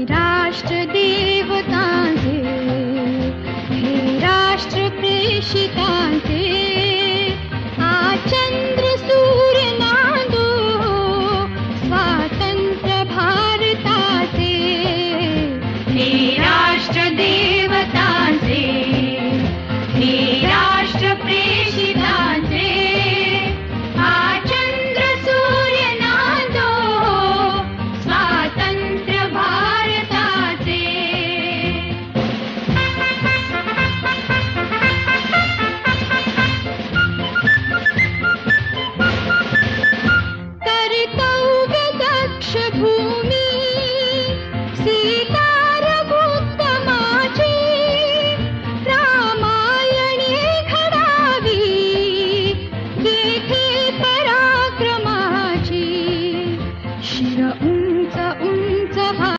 राष्ट्र देवतांचे, हे राष्ट्र प्रेषितांचे, आ चंद्र सूर्य नांदो स्वातंत्र्य भारताचे. हे राष्ट्र देवतांचे, हे राष्ट्र प्रेषितांचे, आ चंद्र सूर्य नांदो स्वातंत्र्य भारताचे. कर्तव्य दक्ष भूमी